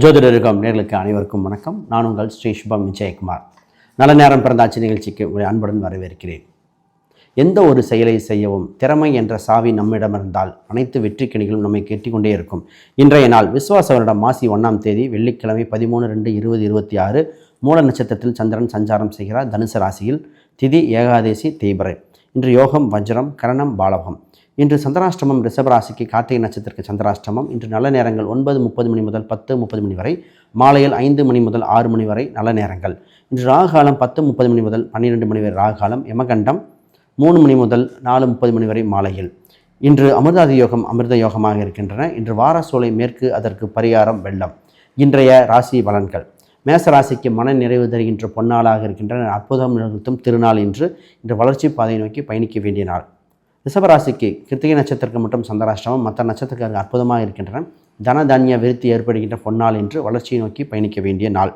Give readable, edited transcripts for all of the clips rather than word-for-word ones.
ஜோதிடருக்கும் நேர்களுக்கு அனைவருக்கும் வணக்கம். நான் உங்கள் ஸ்ரீ சுபம் விஜயகுமார். நல்ல நேரம் பிறந்தாட்சி நிகழ்ச்சிக்கு உங்களை அன்புடன் வரவேற்கிறேன். எந்த ஒரு செயலை செய்யவும் திறமை என்ற சாவி நம்மிடம் இருந்தால் அனைத்து வெற்றி கணிகளும் நம்மை கேட்டிக்கொண்டே இருக்கும். இன்றைய நாள் விசுவாச வருடம் மாசி 1ஆம் தேதி வெள்ளிக்கிழமை 13/2/2026 மூல நட்சத்திரத்தில் சந்திரன் சஞ்சாரம் செய்கிறார். தனுசு ராசியில் திதி ஏகாதேசி தேய்பிறை. இன்று யோகம் வஜ்ரம் கரணம் பாலகம். இன்று சந்திராஷ்டமம் ரிஷபராசிக்கு கார்த்திகை நட்சத்திரக்கு சந்திராஷ்டமம். இன்று நல்ல நேரங்கள் 9:30 மணி முதல் 10:30 மணி வரை, மாலையில் 5 மணி முதல் 6 மணி வரை நல்ல நேரங்கள். இன்று ராகுகாலம் 10:30 மணி முதல் 12 மணி வரை ராகுகாலம். யமகண்டம் 3 மணி முதல் 4:30 மணி வரை மாலையில். இன்று அமிர்தாதி யோகம் அமிர்த யோகமாக இருக்கின்றன. இன்று வார சோலை மேற்கு, அதற்கு பரிகாரம் வெள்ளம். இன்றைய ராசி பலன்கள். மேச ராசிக்கு மன நிறைவு தருகின்ற பொன்னாளாக இருக்கின்றன. அற்புதம் நிகழ்த்தும் திருநாள். இன்று வளர்ச்சி பாதையை நோக்கி பயணிக்க வேண்டிய நாள். ரிஷபராசிக்கு கிருத்திகை நட்சத்திரக்கு மட்டும் சந்திராஷ்டமம், மற்ற நட்சத்திரக்காரர்கள் அற்புதமாக இருக்கின்றன. தன தானிய விருத்தி ஏற்படுகின்ற பொன்னாள் என்று வளர்ச்சியை நோக்கி பயணிக்க வேண்டிய நாள்.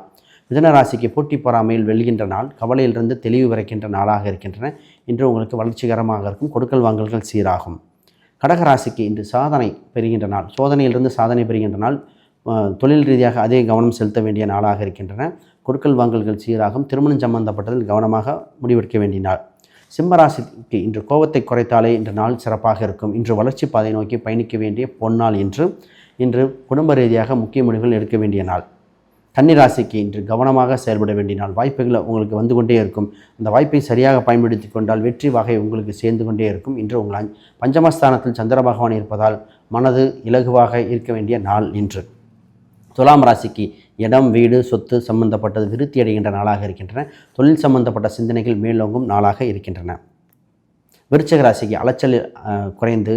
மிதுன ராசிக்கு போட்டி பொறாமையில் வெல்கின்ற நாள், கவலையிலிருந்து தெளிவு வரைக்கின்ற நாளாக இருக்கின்றன. இன்று உங்களுக்கு வளர்ச்சிகரமாக இருக்கும். கொடுக்கல் வாங்கல்கள் சீராகும். கடகராசிக்கு இன்று சாதனை பெறுகின்ற நாள், சோதனையிலிருந்து சாதனை பெறுகின்ற நாள். தொழில் ரீதியாக அதே கவனம் செலுத்த வேண்டிய நாளாக இருக்கின்றன. கொடுக்கல் வாங்கல்கள் சீராகும். திருமணம் சம்பந்தப்பட்டதில் கவனமாக முடிவெடுக்க வேண்டிய நாள். சிம்மராசிக்கு இன்று கோபத்தை குறைத்தாலே இன்று நாள் சிறப்பாக இருக்கும். இன்று வளர்ச்சி பாதை நோக்கி பயணிக்க வேண்டிய பொன்னாள். இன்று குடும்ப ரீதியாக முக்கிய முடிவுகள் எடுக்க வேண்டிய நாள். கன்னிராசிக்கு இன்று கவனமாக செயல்பட வேண்டிய நாள். வாய்ப்புகள் உங்களுக்கு வந்து கொண்டே இருக்கும். அந்த வாய்ப்பை சரியாக பயன்படுத்தி கொண்டால் வெற்றி வகை உங்களுக்கு சேர்ந்து கொண்டே இருக்கும். இன்று உங்கள் பஞ்சமஸ்தானத்தில் சந்திர பகவான் இருப்பதால் மனது இலகுவாக இருக்க வேண்டிய நாள். இன்று துலாம் ராசிக்கு இடம் வீடு சொத்து சம்பந்தப்பட்டது விருத்தி அடைகின்ற நாளாக இருக்கின்றன. தொழில் சம்பந்தப்பட்ட சிந்தனைகள் மேலோங்கும் நாளாக இருக்கின்றன. விருச்சிக ராசிக்கு அலைச்சல் குறைந்து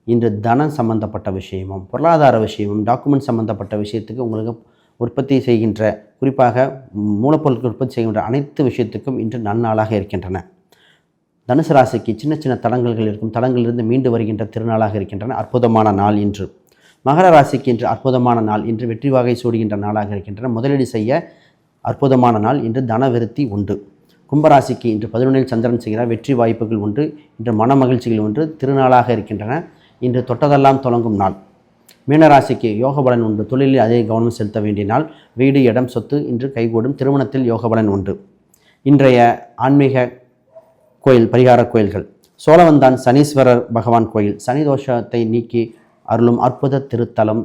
இன்று தனம் சம்பந்தப்பட்ட விஷயமும் பொருளாதார விஷயமும் டாக்குமெண்ட் சம்பந்தப்பட்ட விஷயத்துக்கு உங்களுக்கு உற்பத்தி செய்கின்ற, குறிப்பாக மூலப்பொருட்கள் உற்பத்தி செய்கின்ற அனைத்து விஷயத்துக்கும் இன்று நன்னாளாக இருக்கின்றன. தனுசு ராசிக்கு சின்ன சின்ன தடங்கல்கள் இருக்கும். தடங்களிலிருந்து மீண்டு வருகின்ற திருநாளாக இருக்கின்றன. அற்புதமான நாள். இன்று மகர ராசிக்கு இன்று அற்புதமான நாள். இன்று வெற்றி வாகை சூடுகின்ற நாளாக இருக்கின்றன. முதலீடு செய்ய அற்புதமான நாள். இன்று தன விருத்தி உண்டு. கும்பராசிக்கு இன்று 11இல் சந்திரன் செய்கிறார். வெற்றி வாய்ப்புகள் உண்டு. இன்று மன மகிழ்ச்சிகள் உண்டு. திருநாளாக இருக்கின்றன. இன்று தொட்டதெல்லாம் தொடங்கும் நாள். மீனராசிக்கு யோக பலன் உண்டு. தொழிலில் அதே கவனம் செலுத்த வேண்டிய நாள். வீடு இடம் சொத்து இன்று கைகூடும். திருமணத்தில் யோக பலன் உண்டு. இன்றைய ஆன்மீக கோயில் பரிகார கோயில்கள். சோழவந்தான் சனீஸ்வரர் பகவான் கோயில் சனி தோஷத்தை நீக்கி அருளும் அற்புத திருத்தலம்